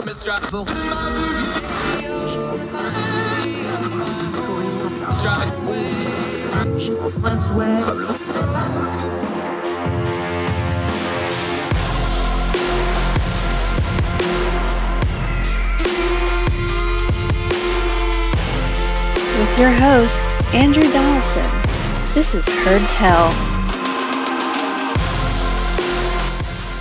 With your host, Andrew Donaldson. This is Heard Tell.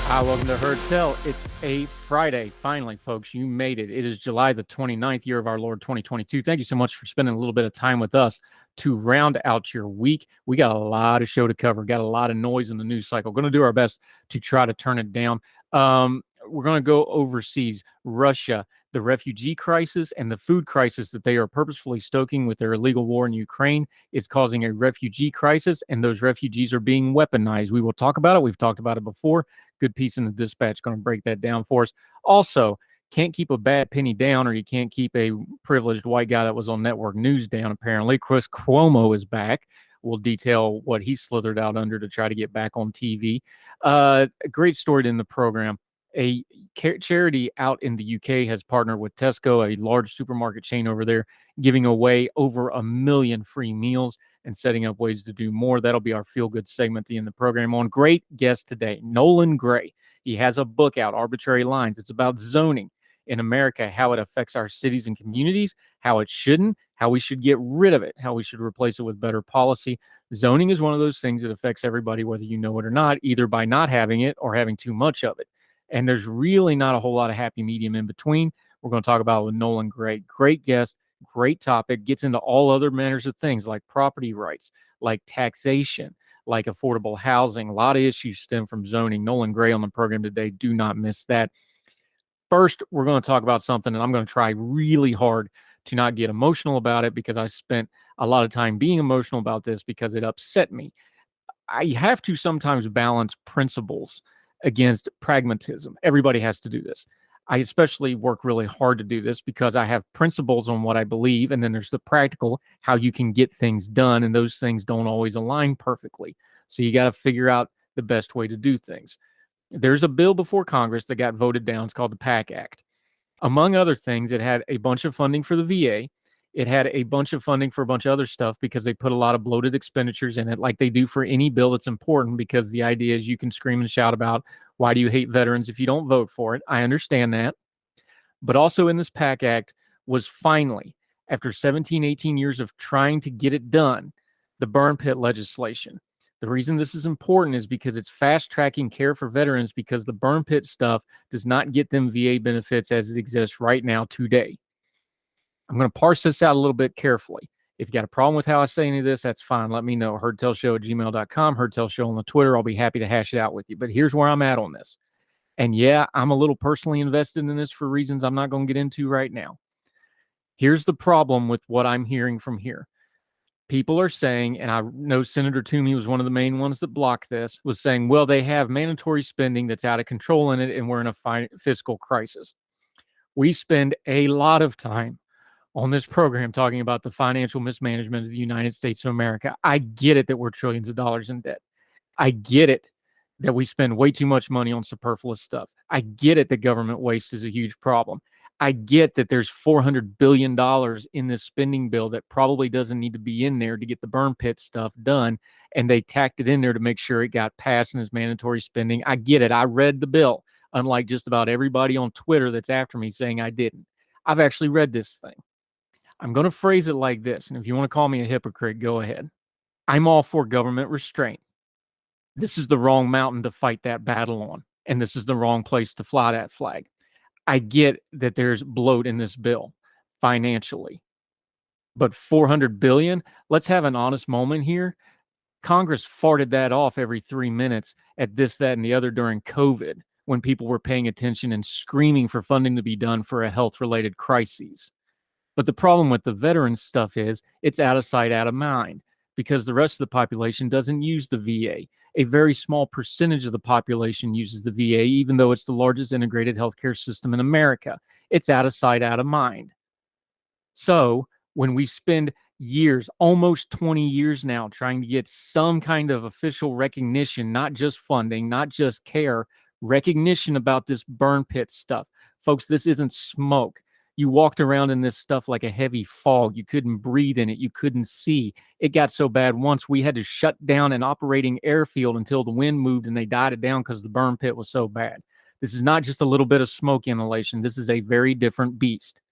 Hi, welcome to Heard Tell. It's a Friday. Finally, folks, you made it. It is July the 29th, year of our Lord 2022. Thank you so much for spending a little bit of time with us to round out your week. We got a lot of show to cover, got a lot of noise in the news cycle. Going to do our best to try to turn it down. We're going to go overseas, Russia, the refugee crisis and the food crisis that they are purposefully stoking with their illegal war in Ukraine is causing a refugee crisis, and those refugees are being weaponized. We will talk about it. We've talked about it before. Good piece in the Dispatch, going to break that down for us. Also, can't keep a bad penny down, or you can't keep a privileged white guy that was on network news down, apparently. Chris Cuomo is back. We'll detail what he slithered out under to try to get back on TV. A great story in the program. A charity out in the UK has partnered with Tesco, a large supermarket chain over there, giving away over 1 million free meals and setting up ways to do more. That'll be our feel-good segment at the end of the program. On great guest today, Nolan Gray. He has a book out, Arbitrary Lines. It's about zoning in America, how it affects our cities and communities, how it shouldn't, how we should get rid of it, how we should replace it with better policy. Zoning is one of those things that affects everybody, whether you know it or not, either by not having it or having too much of it. And there's really not a whole lot of happy medium in between. We're going to talk about it with Nolan Gray. Great guest, great topic, gets into all other manners of things like property rights, like taxation, like affordable housing. A lot of issues stem from zoning. Nolan Gray on the program today. Do not miss that. First, we're going to talk about something, and I'm going to try really hard to not get emotional about it because I spent a lot of time being emotional about this because it upset me. I have to sometimes balance principles against pragmatism. Everybody has to do this. I especially work really hard to do this because I have principles on what I believe, and then there's the practical, how you can get things done, and those things don't always align perfectly. So you got to figure out the best way to do things. There's a bill before Congress that got voted down. It's called the PACT Act. Among other things, it had a bunch of funding for the VA. It had a bunch of funding for a bunch of other stuff because they put a lot of bloated expenditures in it, like they do for any bill that's important, because the idea is you can scream and shout about why do you hate veterans if you don't vote for it. I understand that. But also in this PACT Act was finally, after 17, 18 years of trying to get it done, the burn pit legislation. The reason this is important is because it's fast-tracking care for veterans because the burn pit stuff does not get them VA benefits as it exists right now today. I'm going to parse this out a little bit carefully. If you got a problem with how I say any of this, that's fine. Let me know. HeardTellShow@gmail.com, HeardTellShow on the Twitter. I'll be happy to hash it out with you. But here's where I'm at on this. And yeah, I'm a little personally invested in this for reasons I'm not going to get into right now. Here's the problem with what I'm hearing from here. People are saying, and I know Senator Toomey was one of the main ones that blocked this, was saying, well, they have mandatory spending that's out of control in it, and we're in a fiscal crisis. We spend a lot of time on this program talking about the financial mismanagement of the United States of America. I get it that we're trillions of dollars in debt. I get it that we spend way too much money on superfluous stuff. I get it that government waste is a huge problem. I get that there's $400 billion in this spending bill that probably doesn't need to be in there to get the burn pit stuff done, and they tacked it in there to make sure it got passed and is mandatory spending. I get it. I read the bill, unlike just about everybody on Twitter that's after me saying I didn't. I've actually read this thing. I'm going to phrase it like this, and if you want to call me a hypocrite, go ahead. I'm all for government restraint. This is the wrong mountain to fight that battle on, and this is the wrong place to fly that flag. I get that there's bloat in this bill financially, but $400 billion, let's have an honest moment here. Congress farted that off every 3 minutes at this, that, and the other during COVID when people were paying attention and screaming for funding to be done for a health-related crisis. But the problem with the veterans stuff is it's out of sight, out of mind, because the rest of the population doesn't use the VA. A very small percentage of the population uses the VA, even though it's the largest integrated healthcare system in America. It's out of sight, out of mind. So when we spend years, almost 20 years now, trying to get some kind of official recognition, not just funding, not just care, recognition about this burn pit stuff, Folks, this isn't smoke. You walked around in this stuff like a heavy fog. You couldn't breathe in it. You couldn't see. It got so bad once we had to shut down an operating airfield until the wind moved and they died it down because the burn pit was so bad. This is not just a little bit of smoke inhalation. This is a very different beast.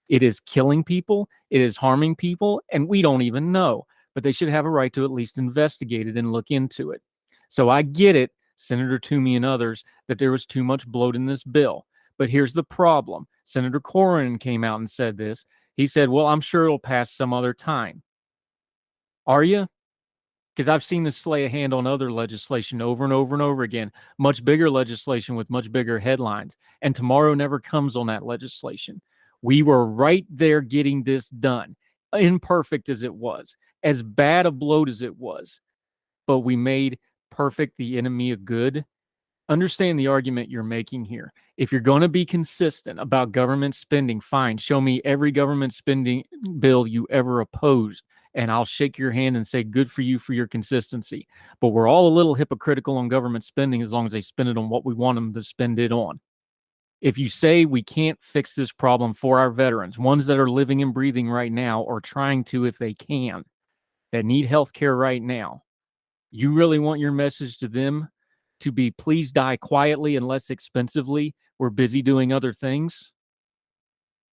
It is killing people. It is harming people, and we don't even know. But they should have a right to at least investigate it and look into it. So I get it, Senator Toomey and others, that there was too much bloat in this bill. But here's the problem. Senator Cornyn came out and said this. He said, well, I'm sure it'll pass some other time. Are you? Because I've seen this lay a hand on other legislation over and over and over again, much bigger legislation with much bigger headlines. And tomorrow never comes on that legislation. We were right there getting this done, imperfect as it was, as bad a bloat as it was. But we made perfect the enemy of good. Understand the argument you're making here. If you're going to be consistent about government spending, fine. Show me every government spending bill you ever opposed, and I'll shake your hand and say, good for you for your consistency. But we're all a little hypocritical on government spending as long as they spend it on what we want them to spend it on. If you say we can't fix this problem for our veterans, ones that are living and breathing right now or trying to if they can, that need health care right now, you really want your message to them to be please die quietly and less expensively? We're busy doing other things?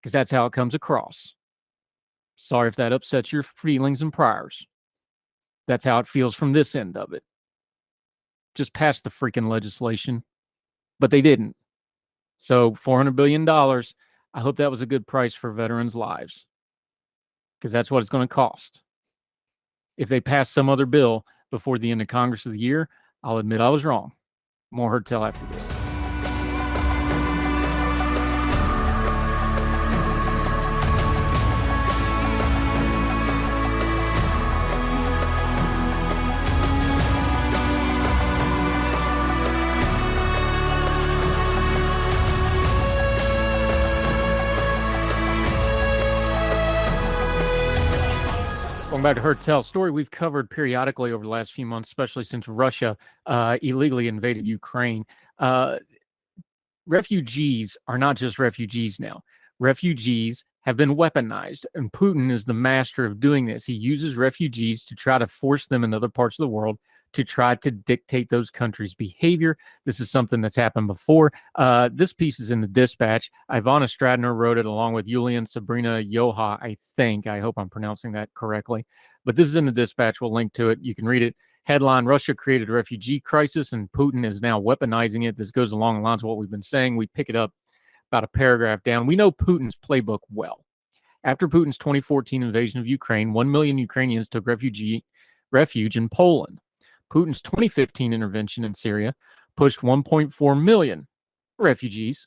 Because that's how it comes across. Sorry if that upsets your feelings and priors. That's how it feels from this end of it. Just pass the freaking legislation. But they didn't. So $400 billion, I hope that was a good price for veterans' lives. Because that's what it's going to cost. If they pass some other bill before the end of Congress of the year, I'll admit I was wrong. More Heard Tell after this. Welcome back to Heard Tell, story we've covered periodically over the last few months, especially since Russia illegally invaded Ukraine. Refugees are not just refugees now. Refugees have been weaponized, and Putin is the master of doing this. He uses refugees to try to force them in other parts of the world to try to dictate those countries' behavior. This is something that's happened before. This piece is in the Dispatch. Ivana Stradner wrote it along with Yulian Sabrina Yoha, I think. I hope I'm pronouncing that correctly. But this is in the Dispatch. We'll link to it. You can read it. Headline, Russia created a refugee crisis, and Putin is now weaponizing it. This goes along the lines of what we've been saying. We pick it up about a paragraph down. We know Putin's playbook well. After Putin's 2014 invasion of Ukraine, 1 million Ukrainians took refuge in Poland. Putin's 2015 intervention in Syria pushed 1.4 million refugees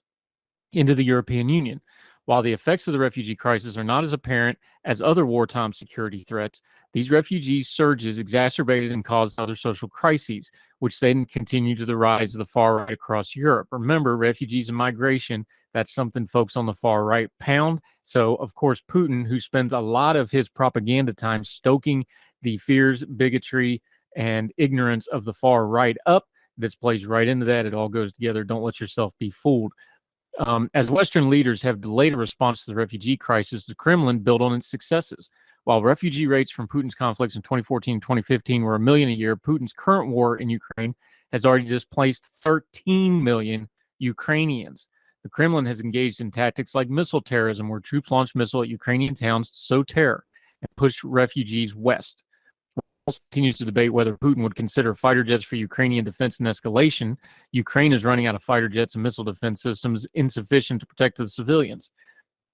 into the European Union. While the effects of the refugee crisis are not as apparent as other wartime security threats, these refugee surges exacerbated and caused other social crises, which then continue to the rise of the far right across Europe. Remember, refugees and migration, that's something folks on the far right pound. So, of course, Putin, who spends a lot of his propaganda time stoking the fears, bigotry, and ignorance of the far right up, this plays right into that. It all goes together. Don't let yourself be fooled. As Western leaders have delayed a response to the refugee crisis, the Kremlin built on its successes. While refugee rates from Putin's conflicts in 2014 and 2015 were 1 million a year, Putin's current war in Ukraine has already displaced 13 million Ukrainians. The Kremlin has engaged in tactics like missile terrorism, where troops launch missiles at Ukrainian towns to sow terror and push refugees west. Continues to debate whether Putin would consider fighter jets for Ukrainian defense and escalation. Ukraine is running out of fighter jets and missile defense systems insufficient to protect the civilians.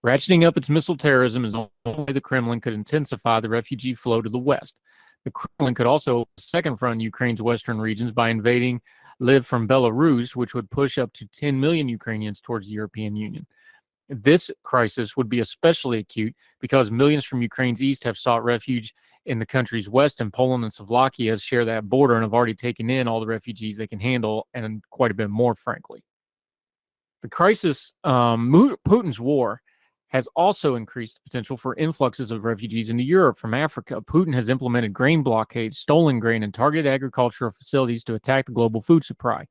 Ratcheting up its missile terrorism is the only way the Kremlin could intensify the refugee flow to the west. The Kremlin could also second front Ukraine's western regions by invading Lviv from Belarus, which would push up to 10 million Ukrainians towards the European Union. This crisis would be especially acute because millions from Ukraine's east have sought refuge in the country's west, and Poland and Slovakia share that border and have already taken in all the refugees they can handle, and quite a bit more, frankly. The crisis, Putin's war, has also increased the potential for influxes of refugees into Europe from Africa. Putin has implemented grain blockades, stolen grain, and targeted agricultural facilities to attack the global food supply.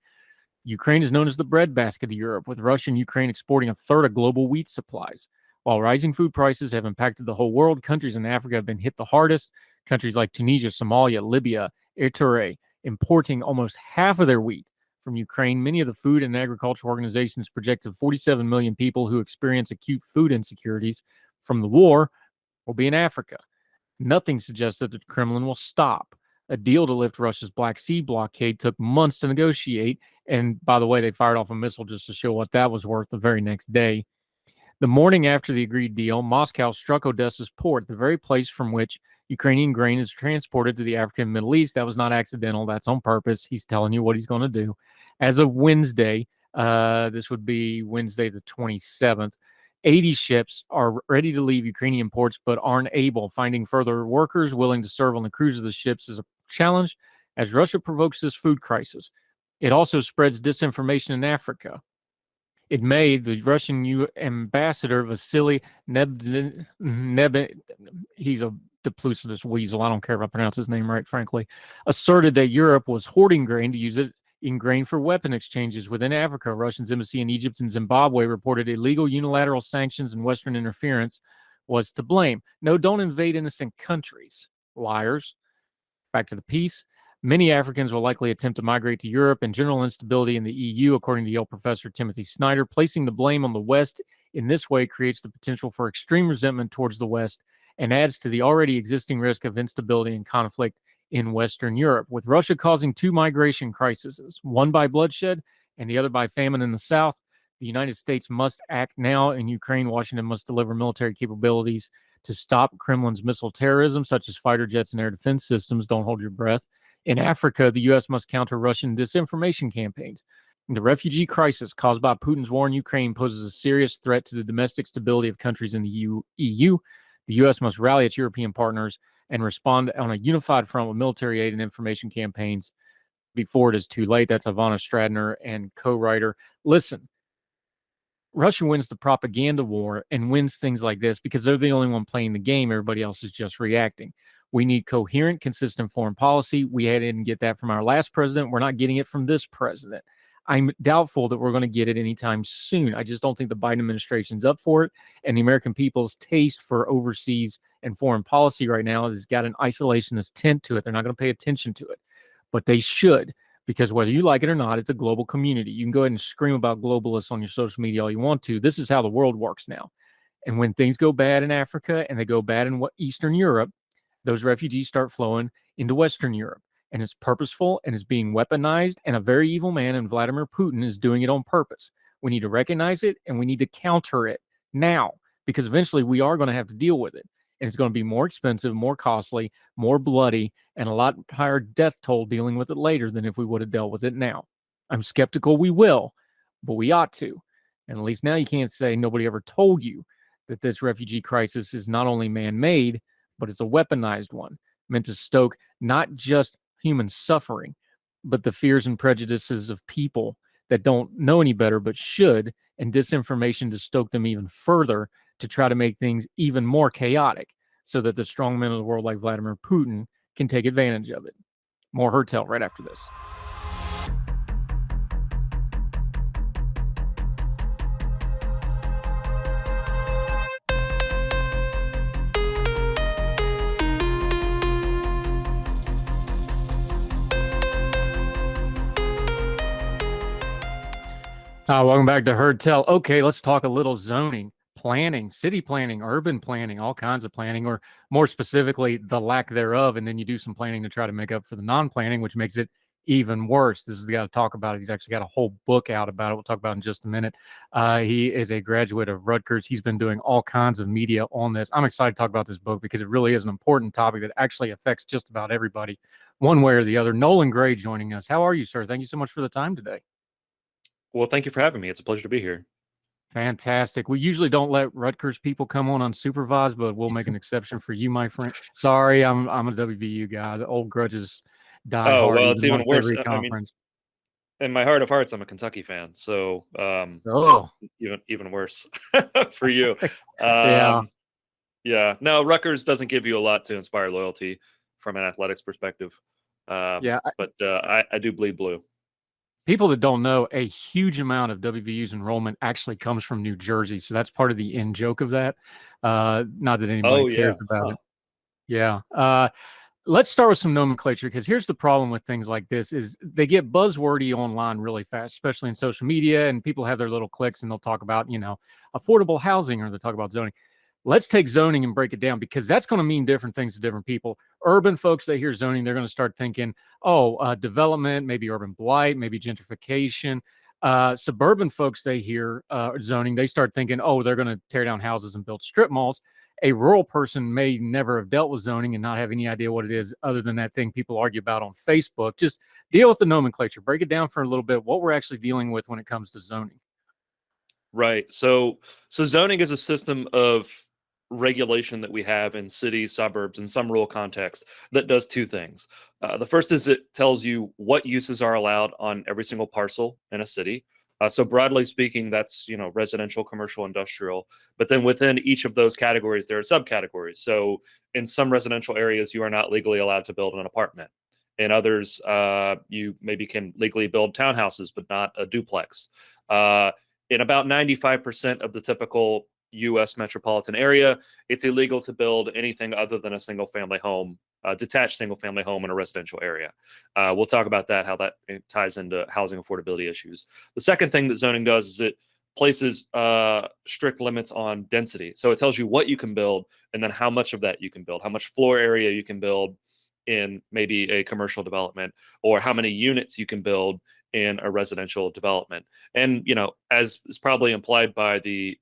Ukraine is known as the breadbasket of Europe, with Russia and Ukraine exporting a third of global wheat supplies. While rising food prices have impacted the whole world, countries in Africa have been hit the hardest. Countries like Tunisia, Somalia, Libya, Eritrea, importing almost half of their wheat from Ukraine. Many of the food and agriculture organizations projected 47 million people who experience acute food insecurities from the war will be in Africa. Nothing suggests that the Kremlin will stop. A deal to lift Russia's Black Sea blockade took months to negotiate. And by the way, they fired off a missile just to show what that was worth the very next day. The morning after the agreed deal, Moscow struck Odessa's port, the very place from which Ukrainian grain is transported to the African Middle East. That was not accidental. That's on purpose. He's telling you what he's going to do. As of Wednesday, this would be Wednesday the 27th, 80 ships are ready to leave Ukrainian ports but aren't able. Finding further workers willing to serve on the crews of the ships is a challenge as Russia provokes this food crisis. It also spreads disinformation in Africa. In May, the Russian ambassador Vasily he's a duplicitous weasel. I don't care if I pronounce his name right, frankly, asserted that Europe was hoarding grain to use it in grain for weapon exchanges within Africa. Russia's embassy in Egypt and Zimbabwe reported illegal unilateral sanctions and Western interference was to blame. No, don't invade innocent countries, liars. Back to the piece. Many Africans will likely attempt to migrate to Europe, and general instability in the EU, according to Yale professor Timothy Snyder. Placing the blame on the West in this way creates the potential for extreme resentment towards the West and adds to the already existing risk of instability and conflict in Western Europe. With Russia causing two migration crises, one by bloodshed and the other by famine in the South, the United States must act now. In Ukraine, Washington must deliver military capabilities to stop Kremlin's missile terrorism, such as fighter jets and air defense systems. Don't hold your breath. In Africa, the U.S. must counter Russian disinformation campaigns. The refugee crisis caused by Putin's war in Ukraine poses a serious threat to the domestic stability of countries in the EU. The U.S. must rally its European partners and respond on a unified front with military aid and information campaigns before it is too late. That's Ivana Stradner and co-writer. Listen, Russia wins the propaganda war and wins things like this because they're the only one playing the game. Everybody else is just reacting. We need coherent, consistent foreign policy. We didn't get that from our last president. We're not getting it from this president. I'm doubtful that we're going to get it anytime soon. I just don't think the Biden administration's up for it. And the American people's taste for overseas and foreign policy right now has got an isolationist tint to it. They're not going to pay attention to it, but they should, because whether you like it or not, it's a global community. You can go ahead and scream about globalists on your social media all you want to. This is how the world works now. And when things go bad in Africa and they go bad in Eastern Europe, those refugees start flowing into Western Europe. And it's purposeful and it's being weaponized. And a very evil man in Vladimir Putin is doing it on purpose. We need to recognize it and we need to counter it now, because eventually we are going to have to deal with it. And it's going to be more expensive, more costly, more bloody, and a lot higher death toll dealing with it later than if we would have dealt with it now. I'm skeptical we will, but we ought to. And at least now you can't say nobody ever told you that this refugee crisis is not only man-made, but it's a weaponized one meant to stoke not just human suffering, but the fears and prejudices of people that don't know any better but should, and disinformation to stoke them even further to try to make things even more chaotic so that the strong men of the world like Vladimir Putin can take advantage of it. More Hertel right after this. Welcome back to Heard Tell. Okay, let's talk a little zoning, planning, city planning, urban planning, all kinds of planning, or more specifically, the lack thereof. And then you do some planning to try to make up for the non-planning, which makes it even worse. This is the guy to talk about it. He's actually got a whole book out about it. We'll talk about it in just a minute. He is a graduate of Rutgers. He's been doing all kinds of media on this. I'm excited to talk about this book because it really is an important topic that actually affects just about everybody, one way or the other. Nolan Gray joining us. How are you, sir? Thank you so much for the time today. Well, thank you for having me. It's a pleasure to be here. Fantastic. We usually don't let Rutgers people come on unsupervised, but we'll make an exception for you, my friend. Sorry, I'm a WVU guy. The old grudges die hard. Well, it's even worse. Every conference. In my heart of hearts, I'm a Kentucky fan, so even worse for you. Yeah. No, Rutgers doesn't give you a lot to inspire loyalty from an athletics perspective. But I do bleed blue. People that don't know, a huge amount of WVU's enrollment actually comes from New Jersey. So that's part of the in joke of that. Not that anybody cares about it. Yeah. Let's start with some nomenclature, because here's the problem with things like this is they get buzzwordy online really fast, especially in social media, and people have their little clicks and they'll talk about, affordable housing, or they'll talk about zoning. Let's take zoning and break it down, because that's going to mean different things to different people. Urban folks, they hear zoning, they're going to start thinking, development, maybe urban blight, maybe gentrification. Suburban folks, they hear zoning, they start thinking, they're going to tear down houses and build strip malls. A rural person may never have dealt with zoning and not have any idea what it is, other than that thing people argue about on Facebook. Just deal with the nomenclature, break it down for a little bit, what we're actually dealing with when it comes to zoning. Right. So zoning is a system of regulation that we have in cities, suburbs, and some rural contexts that does two things. The first is it tells you what uses are allowed on every single parcel in a city. So broadly speaking, that's residential, commercial, industrial. But then within each of those categories, there are subcategories. So in some residential areas, you are not legally allowed to build an apartment. In others, you maybe can legally build townhouses, but not a duplex. In about 95% of the typical U.S. metropolitan area, it's illegal to build anything other than a single-family home, detached single-family home in a residential area. We'll talk about that, how that ties into housing affordability issues. The second thing that zoning does is it places strict limits on density. So it tells you what you can build and then how much of that you can build, how much floor area you can build in maybe a commercial development, or how many units you can build in a residential development. And as is probably implied by the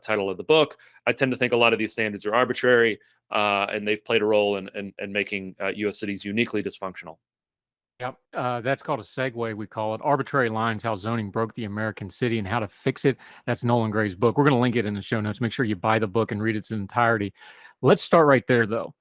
title of the book, I tend to think a lot of these standards are arbitrary, and they've played a role in making U.S. cities uniquely dysfunctional. Yep, that's called a segue. We call it Arbitrary Lines: How Zoning Broke the American City and How to Fix It. That's Nolan Gray's book. We're going to link it in the show notes. Make sure you buy the book and read its entirety. Let's start right there, though.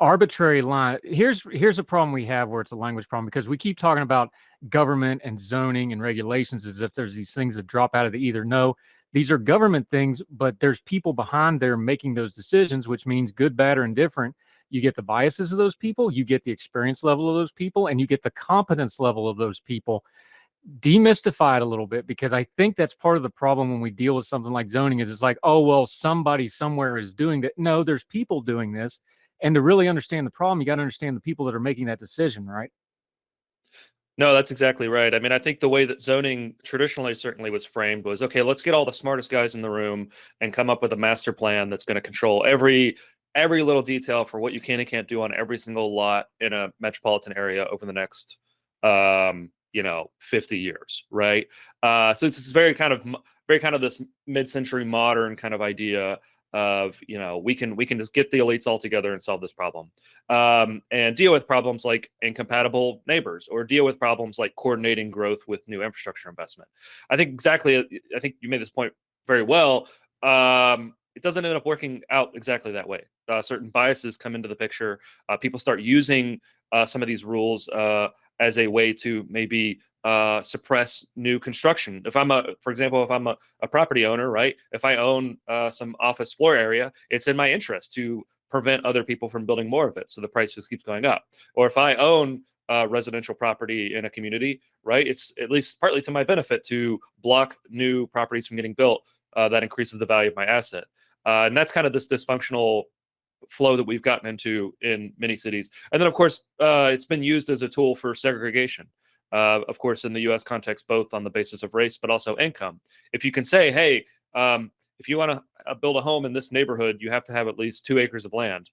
Arbitrary line. Here's a problem we have, where it's a language problem, because we keep talking about government and zoning and regulations as if there's these things that drop out of the either. No, these are government things, but there's people behind there making those decisions, which means good, bad, or indifferent. You get the biases of those people, you get the experience level of those people, and you get the competence level of those people. Demystify it a little bit, because I think that's part of the problem when we deal with something like zoning. Is it's like, somebody somewhere is doing that. No, there's people doing this. And to really understand the problem, you got to understand the people that are making that decision, right? No, that's exactly right. I mean, I think the way that zoning traditionally certainly was framed was, okay, let's get all the smartest guys in the room and come up with a master plan that's going to control every little detail for what you can and can't do on every single lot in a metropolitan area over the next 50 years, right? So it's very kind of this mid-century modern kind of idea of we can just get the elites all together and solve this problem, and deal with problems like incompatible neighbors, or deal with problems like coordinating growth with new infrastructure investment. I think you made this point very well. It doesn't end up working out exactly that way. Certain biases come into the picture. People start using some of these rules as a way to maybe suppress new construction. For example, if I'm a property owner, right? If I own some office floor area, it's in my interest to prevent other people from building more of it, so the price just keeps going up. Or if I own residential property in a community, right? It's at least partly to my benefit to block new properties from getting built. That increases the value of my asset. And that's kind of this dysfunctional flow that we've gotten into in many cities. And then, of course, it's been used as a tool for segregation. Of course, in the U.S. context, both on the basis of race, but also income. If you can say, hey, if you want to build a home in this neighborhood, you have to have at least 2 acres of land,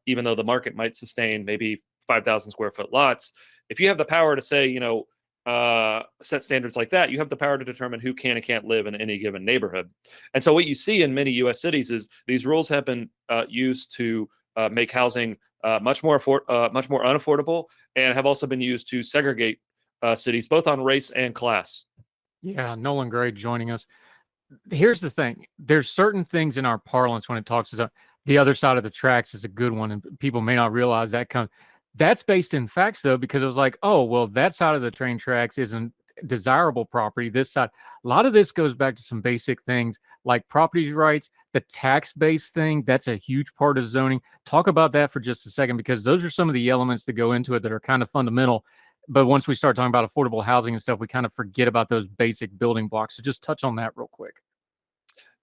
even though the market might sustain maybe 5,000 square foot lots. If you have the power to say, set standards like that, you have the power to determine who can and can't live in any given neighborhood. And so what you see in many U.S. cities is these rules have been used to make housing much more unaffordable, and have also been used to segregate cities, both on race and class. Yeah, Nolan Gray joining us. Here's the thing. There's certain things in our parlance when it talks about the other side of the tracks is a good one, and people may not realize that's based in facts, though, because it was like, that side of the train tracks isn't desirable property. This side, a lot of this goes back to some basic things like property rights, the tax-based thing. That's a huge part of zoning. Talk about that for just a second, because those are some of the elements that go into it that are kind of fundamental. But once we start talking about affordable housing and stuff, we kind of forget about those basic building blocks. So just touch on that real quick.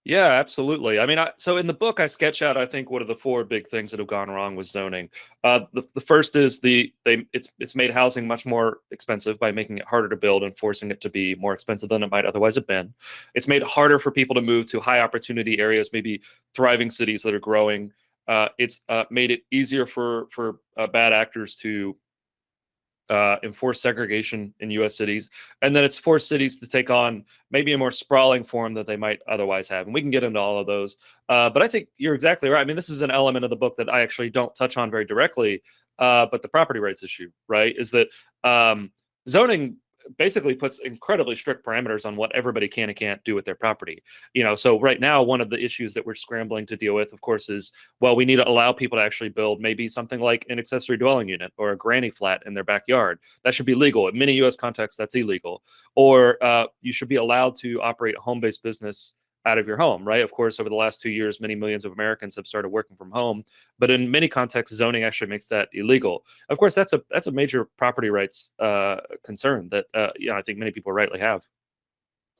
Yeah, absolutely. I mean, so in the book, I sketch out, I think, what are the four big things that have gone wrong with zoning. The first is it's made housing much more expensive by making it harder to build and forcing it to be more expensive than it might otherwise have been. It's made it harder for people to move to high opportunity areas, maybe thriving cities that are growing. It's made it easier for bad actors to enforce segregation in U.S. cities, and then it's forced cities to take on maybe a more sprawling form that they might otherwise have. And we can get into all of those. But I think you're exactly right. I mean, this is an element of the book that I actually don't touch on very directly, but the property rights issue, right, is that zoning basically puts incredibly strict parameters on what everybody can and can't do with their property. So right now, one of the issues that we're scrambling to deal with, of course, is, well, we need to allow people to actually build maybe something like an accessory dwelling unit or a granny flat in their backyard. That should be legal. In many U.S. contexts, that's illegal. Or you should be allowed to operate a home-based business out of your home, right? Of course, over the last 2 years, many millions of Americans have started working from home, but in many contexts, zoning actually makes that illegal. Of course, that's a major property rights concern that I think many people rightly have.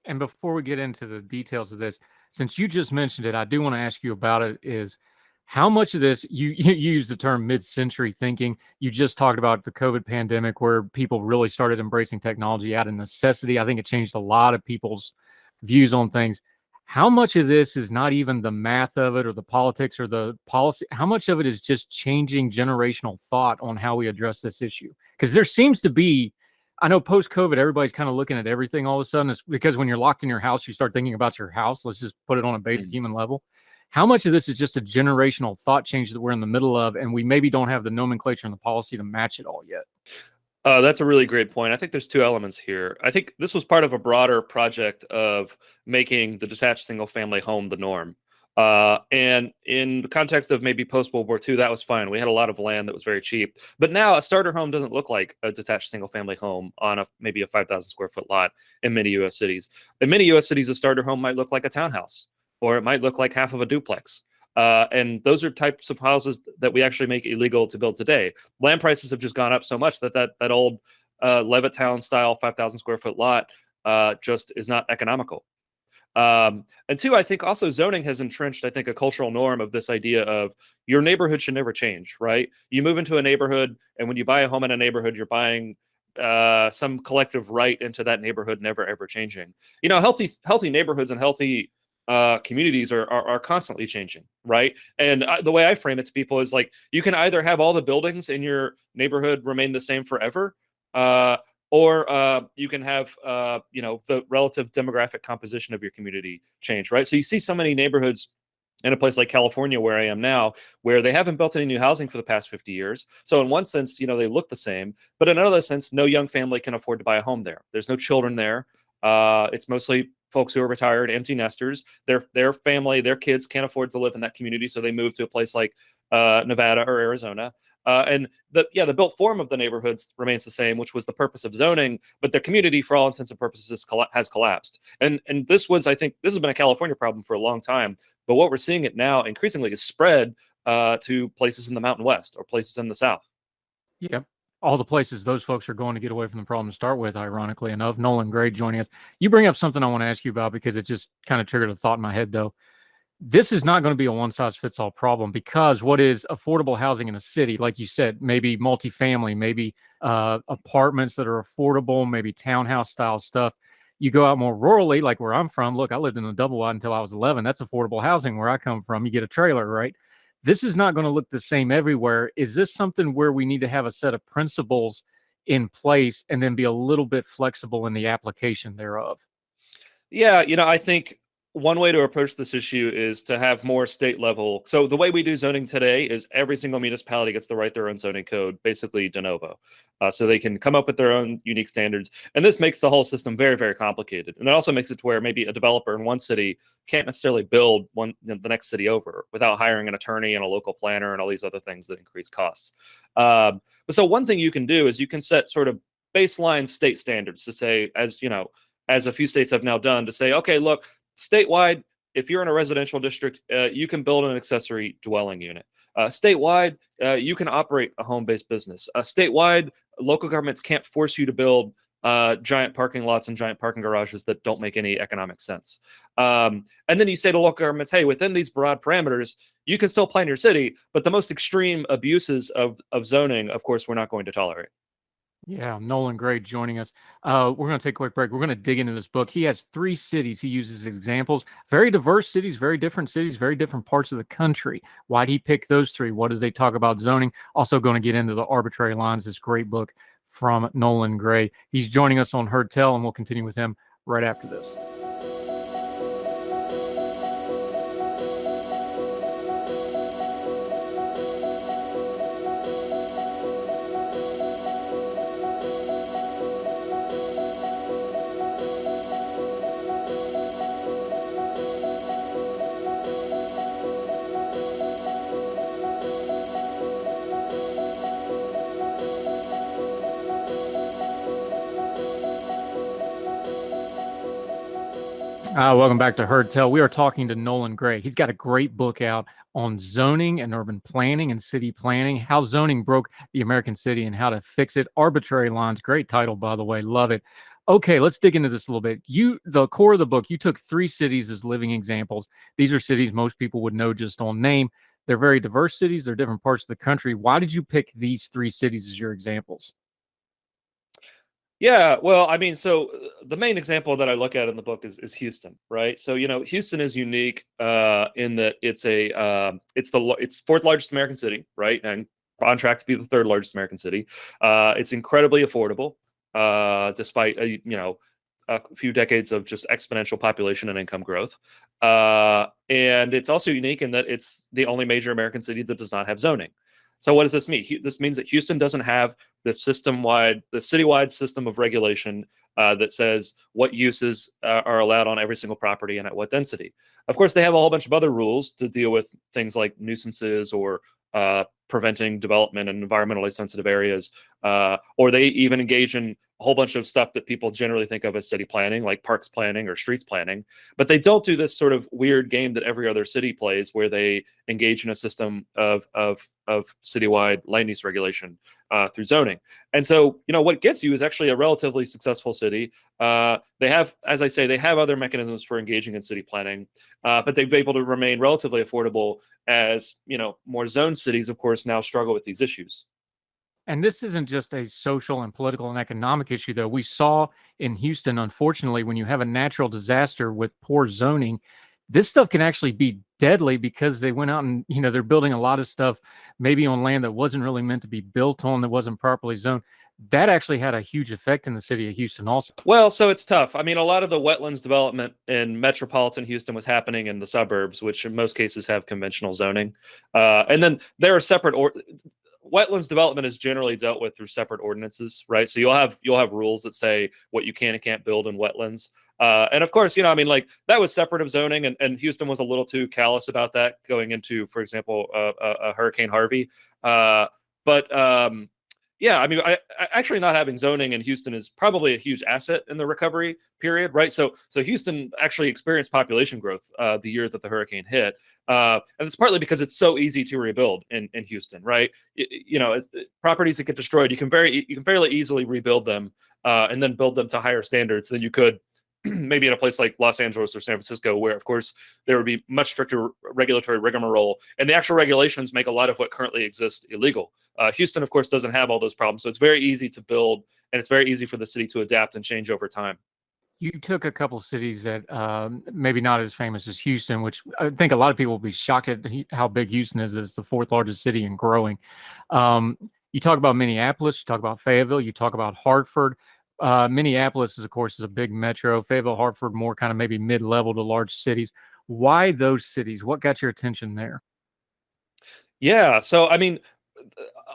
And before we get into the details of this, since you just mentioned it, I do want to ask you about it. Is how much of this you use the term mid-century thinking? You just talked about the COVID pandemic, where people really started embracing technology out of necessity. I think it changed a lot of people's views on things. How much of this is not even the math of it or the politics or the policy? How much of it is just changing generational thought on how we address this issue? Because there seems to be, I know post-COVID, everybody's kind of looking at everything all of a sudden. It's because when you're locked in your house, you start thinking about your house. Let's just put it on a basic human level. How much of this is just a generational thought change that we're in the middle of, and we maybe don't have the nomenclature and the policy to match it all yet? That's a really great point. I think there's two elements here. I think this was part of a broader project of making the detached single family home the norm. And in the context of maybe post World War II, that was fine. We had a lot of land that was very cheap. But now a starter home doesn't look like a detached single family home on maybe a 5,000 square foot lot in many U.S. cities. In many U.S. cities, a starter home might look like a townhouse, or it might look like half of a duplex. And those are types of houses that we actually make illegal to build today. Land prices have just gone up so much that old Levittown style 5,000 square foot lot just is not economical. And two, I think also zoning has entrenched, I think, a cultural norm of this idea of your neighborhood should never change, right? You move into a neighborhood, and when you buy a home in a neighborhood, you're buying some collective right into that neighborhood never ever changing. Healthy neighborhoods and healthy communities are constantly changing, right? And the way I frame it to people is like, you can either have all the buildings in your neighborhood remain the same forever, or you can have the relative demographic composition of your community change, right? So you see so many neighborhoods in a place like California, where I am now, where they haven't built any new housing for the past 50 years. So in one sense, they look the same, but in another sense, no young family can afford to buy a home there. There's no children there. It's mostly folks who are retired, empty nesters. Their family, their kids can't afford to live in that community, so they move to a place like Nevada or Arizona. And the built form of the neighborhoods remains the same, which was the purpose of zoning, but their community, for all intents and purposes, has collapsed. And I think this has been a California problem for a long time, but what we're seeing it now increasingly is spread to places in the Mountain West or places in the South. Yeah. All the places those folks are going to get away from the problem to start with, ironically enough. Nolan, great joining us. You bring up something I want to ask you about, because it just kind of triggered a thought in my head, though. This is not going to be a one-size-fits-all problem, because what is affordable housing in a city, like you said, maybe multifamily, maybe apartments that are affordable, maybe townhouse-style stuff. You go out more rurally, like where I'm from. Look, I lived in a double wide until I was 11. That's affordable housing where I come from. You get a trailer, right? This is not going to look the same everywhere. Is this something where we need to have a set of principles in place and then be a little bit flexible in the application thereof? Yeah, I think one way to approach this issue is to have more state level. So the way we do zoning today is every single municipality gets to write their own zoning code, basically de novo. So they can come up with their own unique standards. And this makes the whole system very, very complicated. And it also makes it to where maybe a developer in one city can't necessarily build the next city over without hiring an attorney and a local planner and all these other things that increase costs. But so one thing you can do is you can set sort of baseline state standards to say, as a few states have now done, to say, okay, look, statewide, if you're in a residential district, you can build an accessory dwelling unit. Statewide, you can operate a home-based business. Statewide, local governments can't force you to build giant parking lots and giant parking garages that don't make any economic sense. And then you say to local governments, hey, within these broad parameters, you can still plan your city, but the most extreme abuses of zoning, of course, we're not going to tolerate. Yeah, Nolan, great joining us. We're going to take a quick break. We're going to dig into this book. He has 3 cities he uses as examples. Very diverse cities, very different parts of the country. Why did he pick those 3? What does they talk about zoning? Also going to get into the arbitrary lines, this great book from Nolan Gray. He's joining us on Heard Tell, and we'll continue with him right after this. Welcome back to Heard Tell. We are talking to Nolan Gray. He's got a great book out on zoning and urban planning and city planning, how zoning broke the American city and how to fix it. Arbitrary Lines, great title, by the way. Love it. Okay, let's dig into this a little bit. The core of the book, you took 3 cities as living examples. These are cities most people would know just on name. They're very diverse cities. They're different parts of the country. Why did you pick these 3 cities as your examples? Yeah, well, I mean, so the main example that I look at in the book is Houston, right? So Houston is unique in that it's it's 4th largest American city, right, and on track to be the 3rd largest American city. It's incredibly affordable, despite a few decades of just exponential population and income growth. And it's also unique in that it's the only major American city that does not have zoning. So what does this mean? This means that Houston doesn't have the citywide system of regulation that says what uses are allowed on every single property and at what density. Of course, they have a whole bunch of other rules to deal with things like nuisances or preventing development in environmentally sensitive areas, or they even engage in a whole bunch of stuff that people generally think of as city planning, like parks planning or streets planning. But they don't do this sort of weird game that every other city plays, where they engage in a system of citywide land use regulation through zoning. And so, what gets you is actually a relatively successful city. They have, as I say, they have other mechanisms for engaging in city planning, but they've been able to remain relatively affordable as, more zone cities, of course, now struggle with these issues. And this isn't just a social and political and economic issue, though. We saw in Houston, unfortunately, when you have a natural disaster with poor zoning, this stuff can actually be deadly because they went out and, they're building a lot of stuff maybe on land that wasn't really meant to be built on, that wasn't properly zoned. That actually had a huge effect in the city of Houston also. Well, so it's tough. I mean, a lot of the wetlands development in metropolitan Houston was happening in the suburbs, which in most cases have conventional zoning. And then there are wetlands development is generally dealt with through separate ordinances, right? So you'll have rules that say what you can and can't build in wetlands. And of course, like that was separate of zoning, and Houston was a little too callous about that going into, for example, a Hurricane Harvey. Yeah, I mean, I actually not having zoning in Houston is probably a huge asset in the recovery period, right? So Houston actually experienced population growth the year that the hurricane hit, and it's partly because it's so easy to rebuild in Houston, right? Properties that get destroyed, you can fairly easily rebuild them and then build them to higher standards than you could maybe in a place like Los Angeles or San Francisco, where of course there would be much stricter regulatory rigmarole, and the actual regulations make a lot of what currently exists illegal. Houston, of course, doesn't have all those problems, so it's very easy to build, and it's very easy for the city to adapt and change over time. You took a couple cities that maybe not as famous as Houston, which I think a lot of people will be shocked at how big Houston is. It's the 4th largest city and growing. You talk about Minneapolis, you talk about Fayetteville, you talk about Hartford. Minneapolis, of course, is a big metro. Fayetteville, Hartford, more kind of maybe mid-level to large cities. Why those cities? What got your attention there? Yeah, so I mean,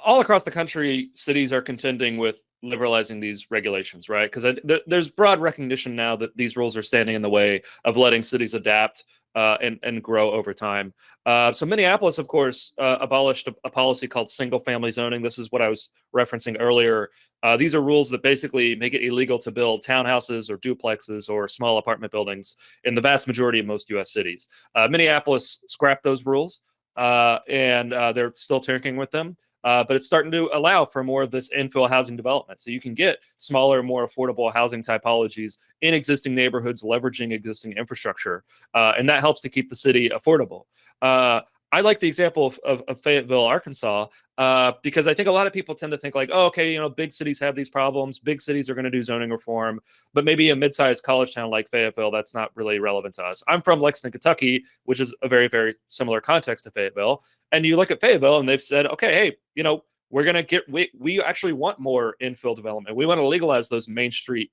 all across the country, cities are contending with liberalizing these regulations, right? Because there's broad recognition now that these rules are standing in the way of letting cities adapt and grow over time. So Minneapolis, of course, abolished a policy called single-family zoning. This is what I was referencing earlier. These are rules that basically make it illegal to build townhouses or duplexes or small apartment buildings in the vast majority of most U.S. cities. Minneapolis scrapped those rules, and they're still tinkering with them. but it's starting to allow for more of this infill housing development. So you can get smaller, more affordable housing typologies in existing neighborhoods, leveraging existing infrastructure, and that helps to keep the city affordable. I like the example of Fayetteville, Arkansas, because I think a lot of people tend to think like, oh, okay, big cities have these problems. Big cities are going to do zoning reform, but maybe a mid-sized college town like Fayetteville, that's not really relevant to us. I'm from Lexington, Kentucky, which is a very, very similar context to Fayetteville. And you look at Fayetteville and they've said, okay, hey, we're going to we actually want more infill development. We want to legalize those Main Street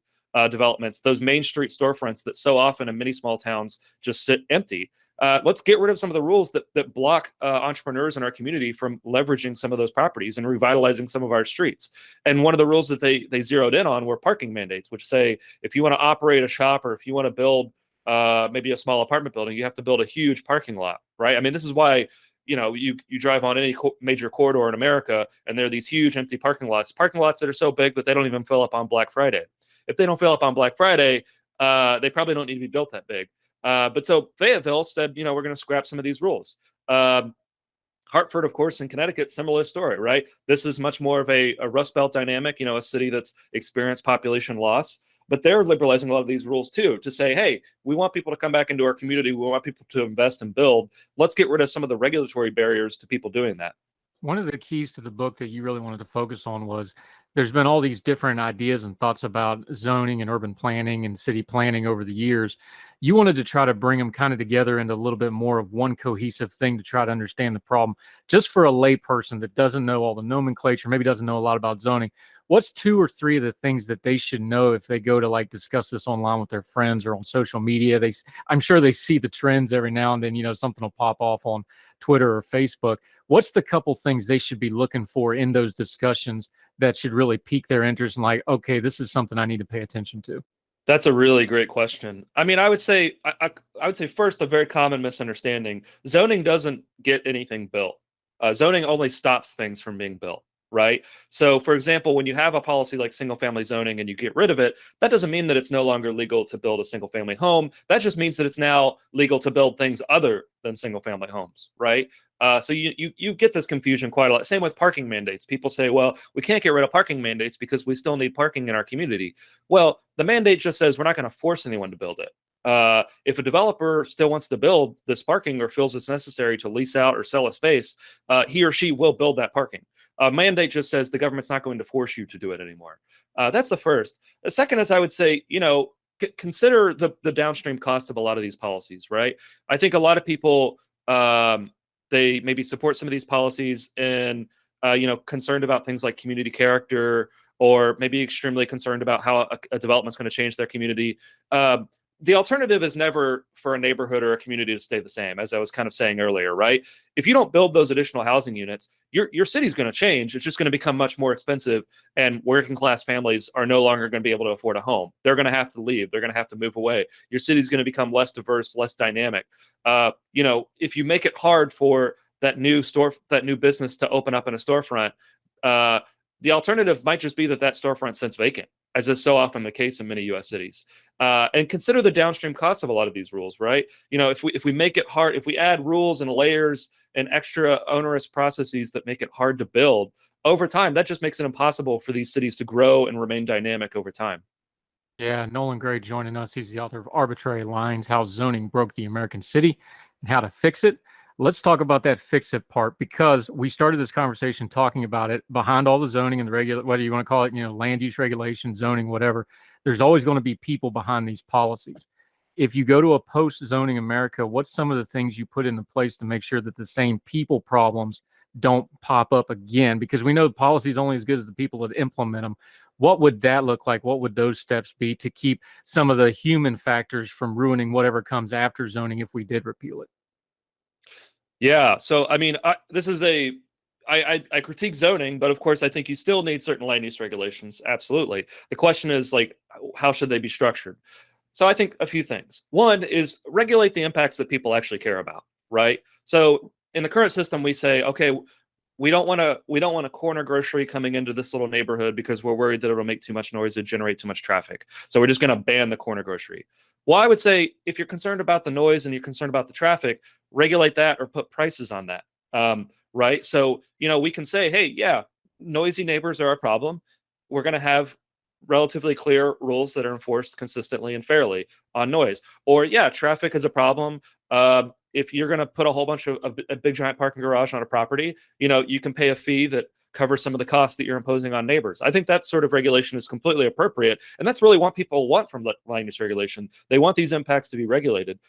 developments, those Main Street storefronts that so often in many small towns just sit empty. Let's get rid of some of the rules that block entrepreneurs in our community from leveraging some of those properties and revitalizing some of our streets. And one of the rules that they zeroed in on were parking mandates, which say if you want to operate a shop or if you want to build maybe a small apartment building, you have to build a huge parking lot, right? I mean, this is why you drive on any major corridor in America and there are these huge empty parking lots that are so big that they don't even fill up on Black Friday. If they don't fill up on Black Friday, they probably don't need to be built that big. But so Fayetteville said, we're going to scrap some of these rules. Hartford, of course, in Connecticut, similar story, right? This is much more of a Rust Belt dynamic, a city that's experienced population loss. But they're liberalizing a lot of these rules too, to say, hey, we want people to come back into our community. We want people to invest and build. Let's get rid of some of the regulatory barriers to people doing that. One of the keys to the book that you really wanted to focus on was there's been all these different ideas and thoughts about zoning and urban planning and city planning over the years. You wanted to try to bring them kind of together into a little bit more of one cohesive thing to try to understand the problem. Just for a layperson that doesn't know all the nomenclature, maybe doesn't know a lot about zoning, what's 2 or 3 of the things that they should know if they go to like discuss this online with their friends or on social media? I'm sure they see the trends every now and then, something will pop off on Twitter or Facebook. What's the couple things they should be looking for in those discussions that should really pique their interest and like, okay, this is something I need to pay attention to? That's a really great question. I mean, I would say first, a very common misunderstanding: zoning doesn't get anything built. Zoning only stops things from being built, right? So, for example, when you have a policy like single-family zoning and you get rid of it, that doesn't mean that it's no longer legal to build a single-family home. That just means that it's now legal to build things other than single-family homes, right? So you get this confusion quite a lot. Same with parking mandates. People say, well, we can't get rid of parking mandates because we still need parking in our community. Well, the mandate just says we're not going to force anyone to build it. If a developer still wants to build this parking or feels it's necessary to lease out or sell a space, he or she will build that parking. A mandate just says the government's not going to force you to do it anymore. That's the first. The second is, I would say, consider the downstream cost of a lot of these policies, right? I think a lot of people, they maybe support some of these policies and, concerned about things like community character, or maybe extremely concerned about how a development's going to change their community. The alternative is never for a neighborhood or a community to stay the same, as I was kind of saying earlier, right? If you don't build those additional housing units, your city's going to change. It's just going to become much more expensive, and working class families are no longer going to be able to afford a home. They're going to have to leave. They're going to have to move away. Your city's going to become less diverse, less dynamic. If you make it hard for that new business to open up in a storefront, the alternative might just be that storefront sits vacant, as is so often the case in many U.S. cities. And consider the downstream costs of a lot of these rules, right? If we make it hard, if we add rules and layers and extra onerous processes that make it hard to build, over time, that just makes it impossible for these cities to grow and remain dynamic over time. Yeah, Nolan Gray joining us. He's the author of Arbitrary Lines: How Zoning Broke the American City and How to Fix It. Let's talk about that fix it part, because we started this conversation talking about it. Behind all the zoning and the whether you want to call it, land use regulation, zoning, whatever, there's always going to be people behind these policies. If you go to a post-zoning America, what's some of the things you put into place to make sure that the same people problems don't pop up again? Because we know the policy is only as good as the people that implement them. What would that look like? What would those steps be to keep some of the human factors from ruining whatever comes after zoning if we did repeal it? Yeah. So, I mean, I critique zoning, but of course, I think you still need certain land use regulations. Absolutely. The question is, like, how should they be structured? So I think a few things. One is regulate the impacts that people actually care about, right? So in the current system, we say, okay, we don't want a corner grocery coming into this little neighborhood because we're worried that it'll make too much noise and generate too much traffic. So we're just going to ban the corner grocery. Well, I would say if you're concerned about the noise and you're concerned about the traffic, regulate that or put prices on that. right? So, we can say, hey, yeah, noisy neighbors are a problem. We're going to have relatively clear rules that are enforced consistently and fairly on noise. Or, yeah, traffic is a problem. If you're going to put a whole bunch of a big giant parking garage on a property, you can pay a fee that covers some of the costs that you're imposing on neighbors. I think that sort of regulation is completely appropriate. And that's really what people want from land use regulation. They want these impacts to be regulated.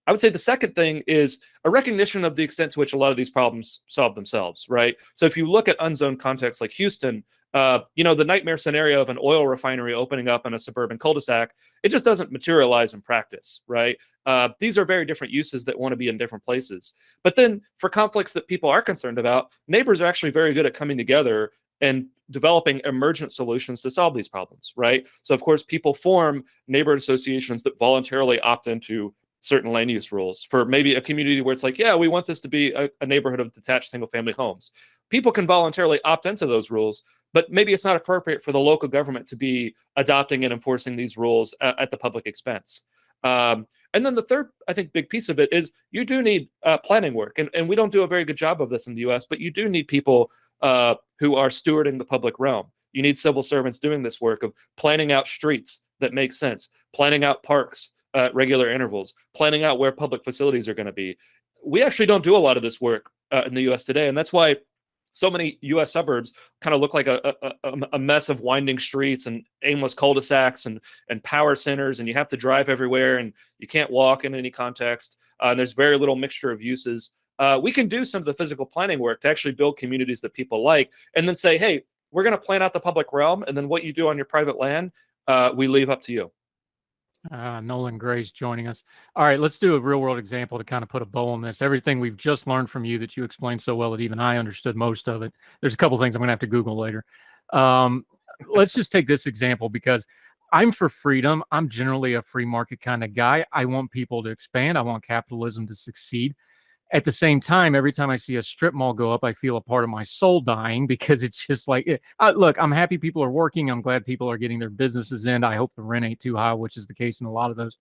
I would say the second thing is a recognition of the extent to which a lot of these problems solve themselves, right? So if you look at unzoned contexts like Houston, the nightmare scenario of an oil refinery opening up in a suburban cul-de-sac, it just doesn't materialize in practice, right? These are very different uses that want to be in different places. But then for conflicts that people are concerned about, neighbors are actually very good at coming together and developing emergent solutions to solve these problems, right? So of course, people form neighborhood associations that voluntarily opt into certain land use rules for maybe a community where it's like, yeah, we want this to be a neighborhood of detached single family homes. People can voluntarily opt into those rules, but maybe it's not appropriate for the local government to be adopting and enforcing these rules at the public expense. And then the third, I think, big piece of it is you do need planning work. And we don't do a very good job of this in the US, but you do need people who are stewarding the public realm. You need civil servants doing this work of planning out streets that make sense, planning out parks at regular intervals, planning out where public facilities are going to be. We actually don't do a lot of this work in the US today. And that's why so many US suburbs kind of look like a mess of winding streets and aimless cul-de-sacs and power centers, and you have to drive everywhere and you can't walk in any context. And there's very little mixture of uses. We can do some of the physical planning work to actually build communities that people like, and then say, hey, we're going to plan out the public realm, and then what you do on your private land, we leave up to you. Nolan Gray's joining us. All right, let's do a real world example to kind of put a bow on this. Everything we've just learned from you that you explained so well that even I understood most of it. There's a couple things I'm going to have to Google later. Let's just take this example because I'm for freedom. I'm generally a free market kind of guy. I want people to expand. I want capitalism to succeed. At the same time, every time I see a strip mall go up, I feel a part of my soul dying because it's just like, look, I'm happy people are working. I'm glad people are getting their businesses in. I hope the rent ain't too high, which is the case in a lot of those.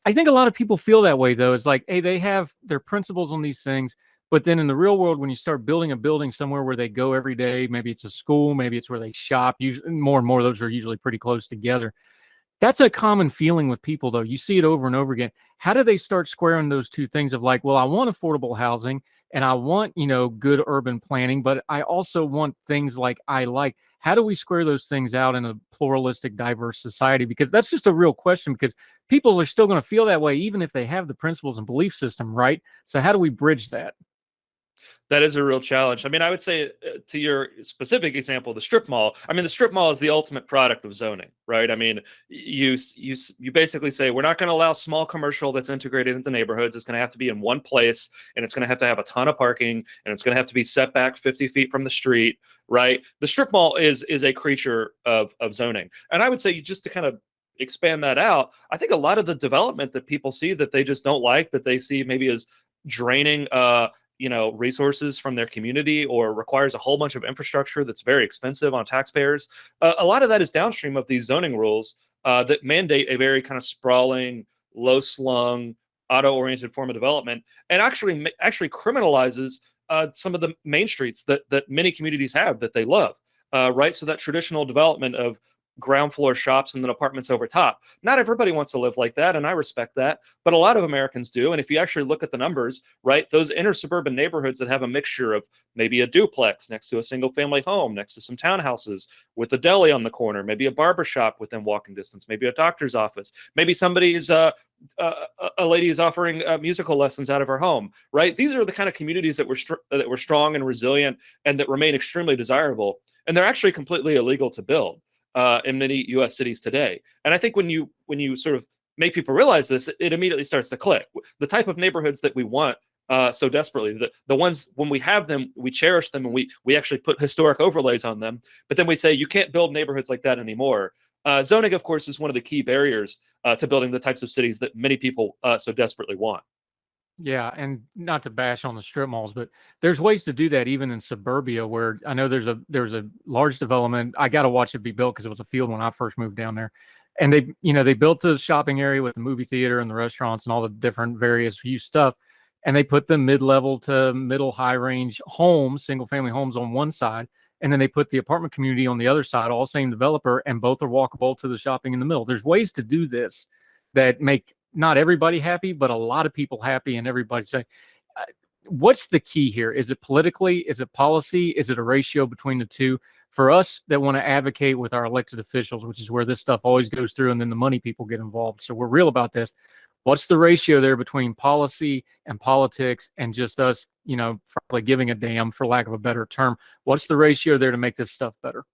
I think a lot of people feel that way, though. It's like, hey, they have their principles on these things. But then in the real world, when you start building a building somewhere where they go every day, maybe it's a school, maybe it's where they shop, usually more and more, those are usually pretty close together. That's a common feeling with people, though. You see it over and over again. How do they start squaring those two things of like, well, I want affordable housing and I want, good urban planning, but I also want things like I like. How do we square those things out in a pluralistic, diverse society? Because that's just a real question because people are still going to feel that way, even if they have the principles and belief system, right? So how do we bridge that? That is a real challenge. I mean, I would say to your specific example, the strip mall. I mean, the strip mall is the ultimate product of zoning, right? I mean, you basically say we're not going to allow small commercial that's integrated into neighborhoods. It's going to have to be in one place, and it's going to have a ton of parking, and it's going to have to be set back 50 feet from the street, right? The strip mall is a creature of zoning, and I would say just to kind of expand that out, I think a lot of the development that people see that they just don't like, that they see maybe as draining resources from their community or requires a whole bunch of infrastructure that's very expensive on taxpayers. A lot of that is downstream of these zoning rules that mandate a very kind of sprawling, low-slung, auto-oriented form of development, and actually criminalizes some of the main streets that many communities have that they love. Right, so that traditional development of ground floor shops and then apartments over top. Not everybody wants to live like that, and I respect that, but a lot of Americans do. And if you actually look at the numbers, right, those inner suburban neighborhoods that have a mixture of maybe a duplex next to a single family home, next to some townhouses with a deli on the corner, maybe a barber shop within walking distance, maybe a doctor's office, maybe somebody's a lady is offering musical lessons out of her home, right? These are the kind of communities that were strong and resilient and that remain extremely desirable, and they're actually completely illegal to build in many U.S. cities today. And I think when you sort of make people realize this, it immediately starts to click. The type of neighborhoods that we want so desperately, the ones when we have them, we cherish them, and we actually put historic overlays on them. But then we say you can't build neighborhoods like that anymore. Zoning, of course, is one of the key barriers to building the types of cities that many people so desperately want. Yeah, and not to bash on the strip malls, but there's ways to do that even in suburbia where I know there's a large development. I got to watch it be built because it was a field when I first moved down there. And they built the shopping area with the movie theater and the restaurants and all the different various use stuff. and they put the mid-level to middle high range homes, single family homes on one side, and then they put the apartment community on the other side, all same developer, and both are walkable to the shopping in the middle. There's ways to do this that make not everybody happy, but a lot of people happy, and everybody say, what's the key here? Is it politically? Is it policy? Is it a ratio between the two? For us that want to advocate with our elected officials, which is where this stuff always goes through, and then the money people get involved. So we're real about this. What's the ratio there between policy and politics and just us, frankly, giving a damn, for lack of a better term? What's the ratio there to make this stuff better?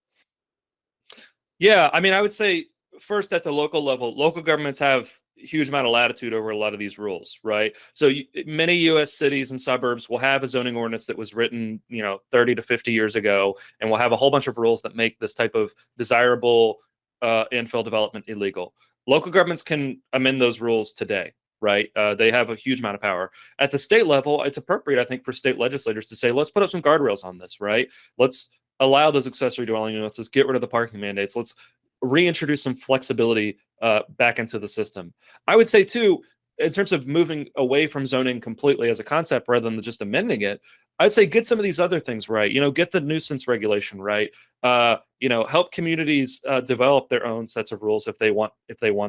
Yeah, I mean, I would say first at the local level, local governments have a huge amount of latitude over a lot of these rules, right? So many U.S. cities and suburbs will have a zoning ordinance that was written, 30 to 50 years ago, and will have a whole bunch of rules that make this type of desirable infill development illegal. Local governments can amend those rules today, right? They have a huge amount of power. At the state level, it's appropriate, I think, for state legislators to say, let's put up some guardrails on this, right? Let's allow those accessory dwelling units. Let's get rid of the parking mandates. Let's reintroduce some flexibility back into the system. I would say, too, in terms of moving away from zoning completely as a concept rather than just amending it, I'd say get some of these other things right. Get the nuisance regulation right. Help communities develop their own sets of rules if they want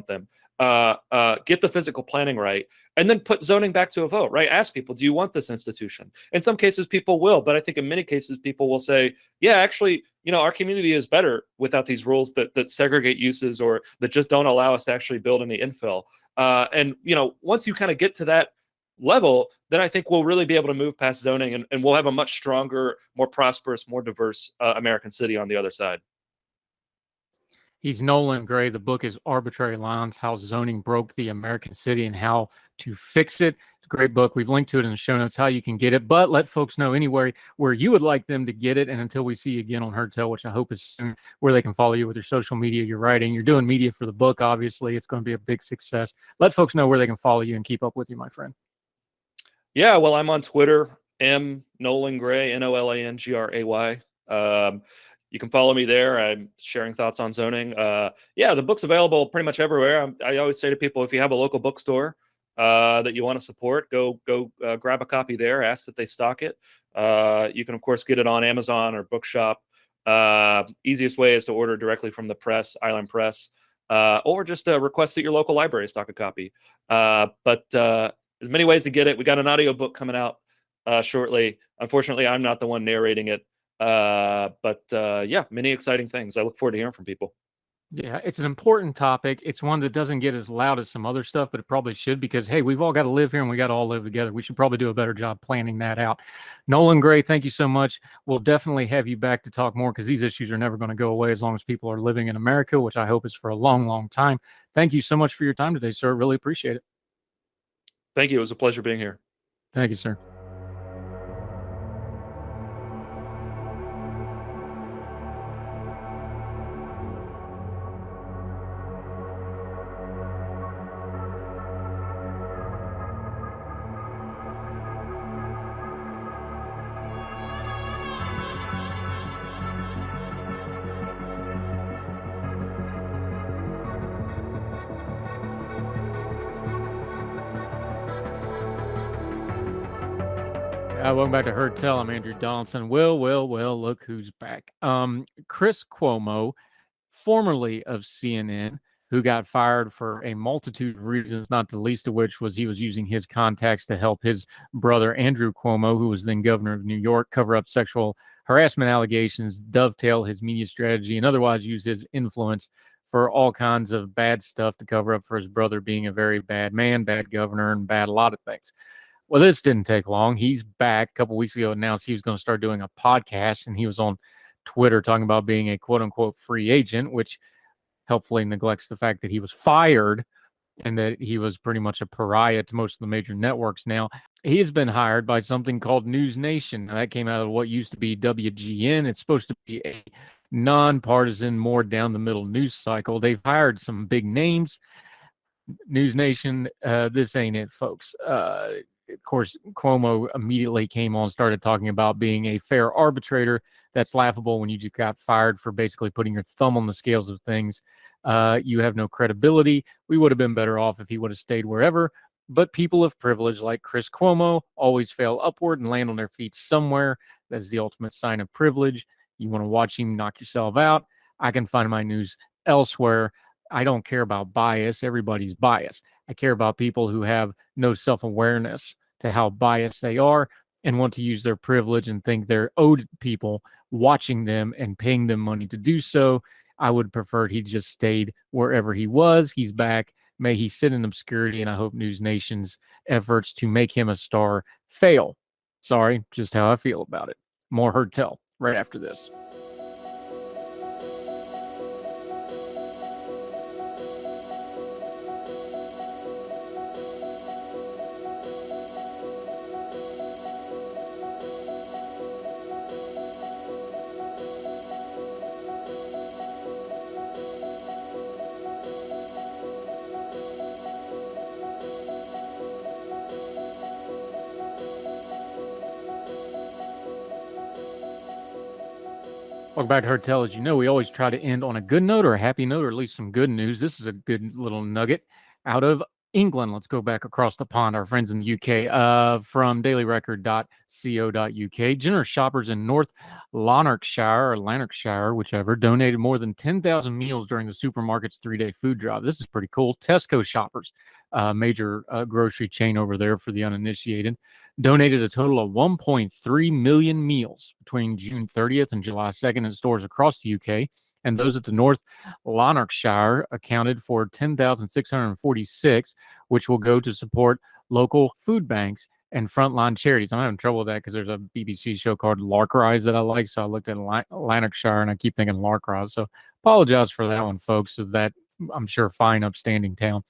them. Get the physical planning right, and then put zoning back to a vote. Right? Ask people, do you want this institution? In some cases, people will, but I think in many cases, people will say, yeah, actually, our community is better without these rules that segregate uses or that just don't allow us to actually build any infill. And once you kind of get to that level, then I think we'll really be able to move past zoning, and we'll have a much stronger, more prosperous, more diverse American city on the other side. He's Nolan Gray. The book is Arbitrary Lines: How Zoning Broke the American City and How to Fix It. It's a great book. We've linked to it in the show notes how you can get it, but let folks know anywhere where you would like them to get it. And until we see you again on Heard Tell, which I hope is soon, where they can follow you with your social media, your writing. You're doing media for the book, obviously. It's going to be a big success. Let folks know where they can follow you and keep up with you, my friend. Yeah, well, I'm on Twitter, Nolan Gray, NOLANGRAY. You can follow me there. I'm sharing thoughts on zoning. The book's available pretty much everywhere. I always say to people, if you have a local bookstore that you want to support, go grab a copy there. Ask that they stock it. You can, of course, get it on Amazon or Bookshop. Easiest way is to order directly from the press, Island Press, or just request that your local library stock a copy. But there's many ways to get it. We got an audiobook coming out shortly. Unfortunately, I'm not the one narrating it. But many exciting things. I look forward to hearing from people. Yeah, it's an important topic. It's one that doesn't get as loud as some other stuff, but it probably should, because, hey, we've all got to live here and we got to all live together. We should probably do a better job planning that out. Nolan Gray, thank you so much. We'll definitely have you back to talk more, because these issues are never going to go away as long as people are living in America, which I hope is for a long, long time. Thank you so much for your time today, sir. Really appreciate it. Thank you. It was a pleasure being here. Thank you, sir. Welcome back to Heard Tell. I'm Andrew Donaldson. Well, look who's back. Chris Cuomo, formerly of CNN, who got fired for a multitude of reasons, not the least of which was he was using his contacts to help his brother, Andrew Cuomo, who was then governor of New York, cover up sexual harassment allegations, dovetail his media strategy, and otherwise use his influence for all kinds of bad stuff to cover up for his brother being a very bad man, bad governor, and bad a lot of things. Well, this didn't take long. He's back. A couple weeks ago, announced he was going to start doing a podcast, and he was on Twitter talking about being a quote-unquote free agent, which helpfully neglects the fact that he was fired and that he was pretty much a pariah to most of the major networks now. He has been hired by something called News Nation. Now, that came out of what used to be WGN. It's supposed to be a nonpartisan, more down-the-middle news cycle. They've hired some big names. News Nation, this ain't it, folks. Of course, Cuomo immediately came on, started talking about being a fair arbitrator. That's laughable when you just got fired for basically putting your thumb on the scales of things. You have no credibility. We would have been better off if he would have stayed wherever. But people of privilege like Chris Cuomo always fail upward and land on their feet somewhere. That's the ultimate sign of privilege. You want to watch him knock yourself out? I can find my news elsewhere. I don't care about bias. Everybody's biased. I care about people who have no self-awareness to how biased they are and want to use their privilege and think they're owed people watching them and paying them money to do so. I would prefer he just stayed wherever he was. He's back. May he sit in obscurity, and I hope News Nation's efforts to make him a star fail. Sorry, just how I feel about it. More Heard Tell right after this. Welcome back to Heard Tell. As you know, we always try to end on a good note or a happy note or at least some good news. This is a good little nugget out of England. Let's go back across the pond, our friends in the UK, from dailyrecord.co.uk. Generous shoppers in North Lanarkshire or Lanarkshire, whichever, donated more than 10,000 meals during the supermarket's 3-day food drive. This is pretty cool. Tesco shoppers, major grocery chain over there for the uninitiated, donated a total of 1.3 million meals between June 30th and July 2nd in stores across the UK. And those at the North Lanarkshire accounted for 10,646, which will go to support local food banks and frontline charities. I'm having trouble with that because there's a BBC show called Larkrise that I like. So I looked at Lanarkshire and I keep thinking Larkrise. So apologize for that one, folks. So that, I'm sure, fine, upstanding town.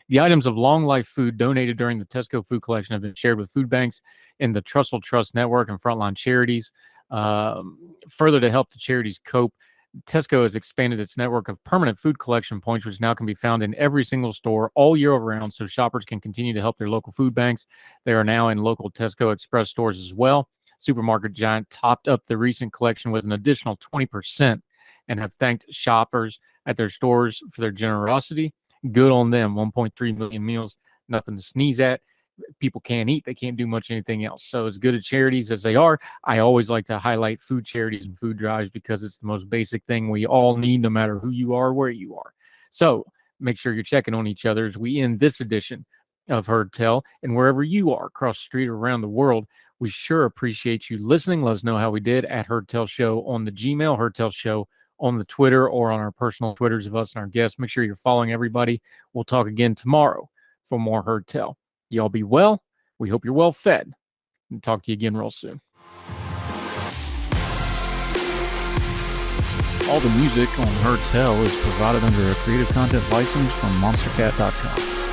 The items of long life food donated during the Tesco food collection have been shared with food banks in the Trussell Trust Network and frontline charities. Further, to help the charities cope, Tesco has expanded its network of permanent food collection points, which now can be found in every single store all year round, so shoppers can continue to help their local food banks. They are now in local Tesco Express stores as well. Supermarket giant topped up the recent collection with an additional 20% and have thanked shoppers at their stores for their generosity. Good on them. 1.3 million meals, nothing to sneeze at. People can't eat, they can't do much anything else. So as good at charities as they are, I always like to highlight food charities and food drives because it's the most basic thing we all need, no matter who you are, where you are. So make sure you're checking on each other as we end this edition of Heard Tell. And wherever you are, across the street or around the world, we sure appreciate you listening. Let us know how we did at Heard Tell Show on the Gmail, Heard Tell Show on the Twitter, or on our personal Twitters of us and our guests. Make sure you're following everybody. We'll talk again tomorrow for more Heard Tell. Y'all be well. We hope you're well fed. And talk to you again real soon. All the music on Heard Tell is provided under a Creative Content license from monstercat.com.